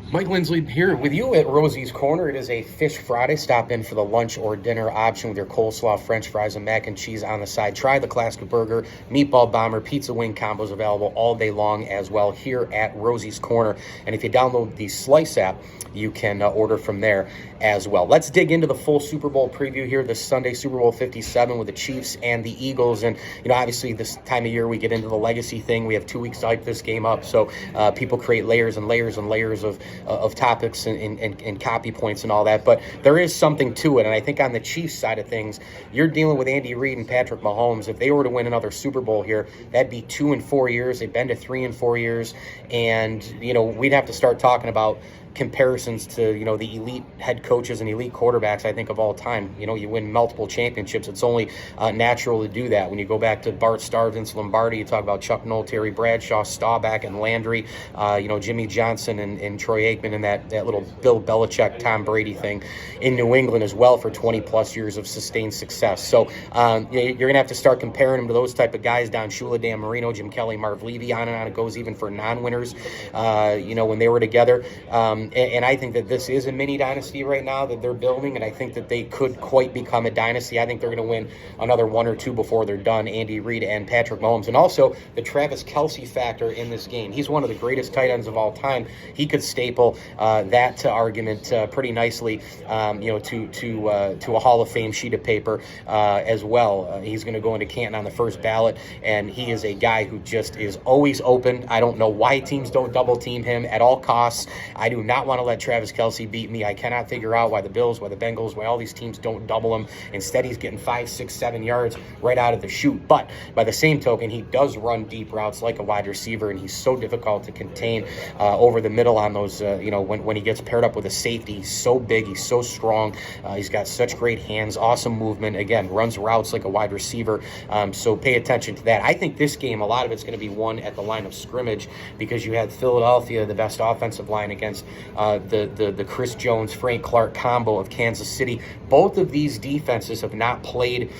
Mike Lindsley here with you at Rosie's Corner. It is a Fish Friday. Stop in for the lunch or dinner option with your coleslaw, french fries, and mac and cheese on the side. Try the classic burger, meatball bomber, pizza wing combos available all day long as well here at Rosie's Corner. And if you download the Slice app, you can order from there as well. Let's dig into the full Super Bowl preview here this Sunday, Super Bowl 57 with the Chiefs and the Eagles. And, obviously this time of year we get into the legacy thing. We have 2 weeks to hype this game up. So people create layers and layers and layers of topics and copy points and all that. But there is something to it. And I think on the Chiefs side of things, you're dealing with Andy Reid and Patrick Mahomes. If they were to win another Super Bowl here, that'd be 2 in 4 years. They've been to 3 in 4 years. And, we'd have to start talking about comparisons to, the elite head coaches and elite quarterbacks, I think, of all time. You win multiple championships. It's only natural to do that. When you go back to Bart Starr, Vince Lombardi, you talk about Chuck Noll, Terry Bradshaw, Staubach, and Landry, Jimmy Johnson and Troy Aikman, and that little Bill Belichick, Tom Brady thing in New England as well for 20-plus years of sustained success. So you're going to have to start comparing them to those type of guys, Don Shula, Dan Marino, Jim Kelly, Marv Levy, on and on it goes, even for non-winners, when they were together. And I think that this is a mini dynasty right now that they're building, and I think that they could quite become a dynasty. I think they're going to win another 1 or 2 before they're done, Andy Reid and Patrick Mahomes. And also the Travis Kelce factor in this game. He's one of the greatest tight ends of all time. He could staple that argument pretty nicely, to a Hall of Fame sheet of paper as well. He's going to go into Canton on the first ballot, and he is a guy who just is always open. I don't know why teams don't double team him at all costs. I do not want to let Travis Kelce beat me. I cannot figure out why the Bills, why the Bengals, why all these teams don't double him. Instead, he's getting 5, 6, 7 yards right out of the chute. But by the same token, he does run deep routes like a wide receiver, and he's so difficult to contain over the middle on those, when he gets paired up with a safety. He's so big, he's so strong. He's got such great hands, awesome movement. Again, runs routes like a wide receiver. So pay attention to that. I think this game, a lot of it's going to be won at the line of scrimmage because you had Philadelphia, the best offensive line, against the Chris Jones, Frank Clark combo of Kansas City. Both of these defenses have not played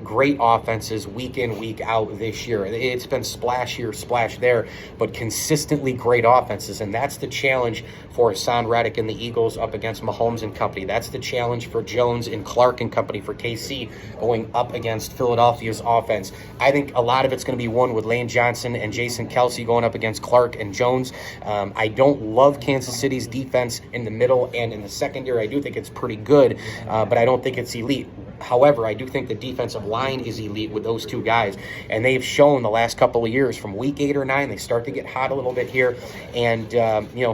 great offenses week in, week out this year. It's been splash here, splash there, but consistently great offenses. And that's the challenge for Hassan Reddick and the Eagles up against Mahomes and company. That's the challenge for Jones and Clark and company for KC going up against Philadelphia's offense. I think a lot of it's going to be won with Lane Johnson and Jason Kelce going up against Clark and Jones. I don't love Kansas City's defense in the middle and in the secondary. I do think it's pretty good, but I don't think it's elite. However, I do think the defensive line is elite with those two guys, and they've shown the last couple of years from week 8 or 9, they start to get hot a little bit here, and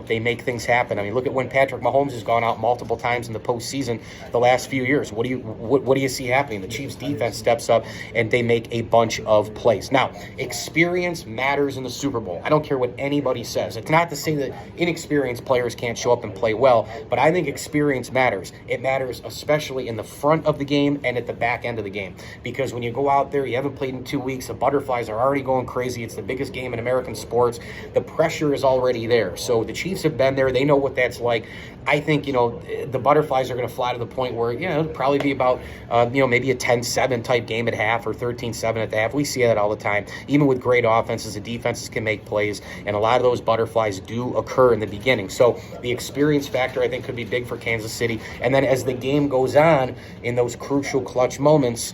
they make things happen. I mean, look at when Patrick Mahomes has gone out multiple times in the postseason the last few years. What do you see happening? The Chiefs defense steps up and they make a bunch of plays. Now, experience matters in the Super Bowl. I don't care what anybody says. It's not to say that inexperienced players can't show up and play well, but I think experience matters. It matters especially in the front of the game and at the back end of the game, because when you go out there, you haven't played in 2 weeks, the butterflies are already going crazy. It's the biggest game in American sports. The pressure is already there. So the Chiefs have been there. They know what that's like. I think, the butterflies are going to fly to the point where, it'll probably be about, maybe a 10-7 type game at half or 13-7 at the half. We see that all the time. Even with great offenses, the defenses can make plays, and a lot of those butterflies do occur in the beginning. So the experience factor, I think, could be big for Kansas City. And then as the game goes on, in those crucial clutch moments,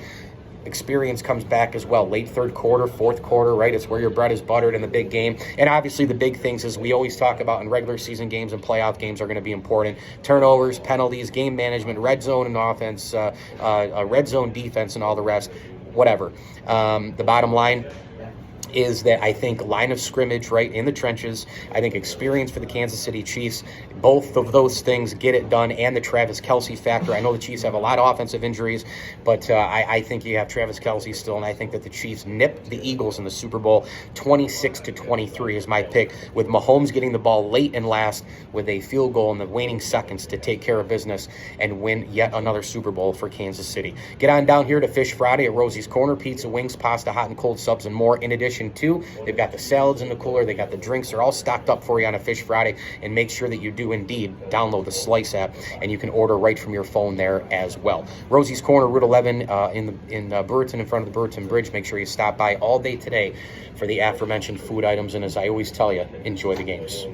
experience comes back as well. Late third quarter, fourth quarter, right? It's where your bread is buttered in the big game. And obviously the big things, as we always talk about in regular season games and playoff games, are going to be important. Turnovers, penalties, game management, red zone and offense, red zone defense, and all the rest, whatever. The bottom line is that I think line of scrimmage, right, in the trenches, I think experience for the Kansas City Chiefs, both of those things get it done, and the Travis Kelce factor. I know the Chiefs have a lot of offensive injuries, but I think you have Travis Kelce still, and I think that the Chiefs nip the Eagles in the Super Bowl 26-23 is my pick, with Mahomes getting the ball late and last with a field goal in the waning seconds to take care of business and win yet another Super Bowl for Kansas City. Get on down here to Fish Friday at Rosie's Corner. Pizza, wings, pasta, hot and cold subs, and more. In addition to, they've got the salads in the cooler, they got the drinks, they're all stocked up for you on a Fish Friday. And make sure that you do indeed download the Slice app, and you can order right from your phone there as well. Rosie's Corner, Route 11 in Brewerton, in front of the Brewerton Bridge. Make sure you stop by all day today for the aforementioned food items, and as I always tell you, enjoy the games.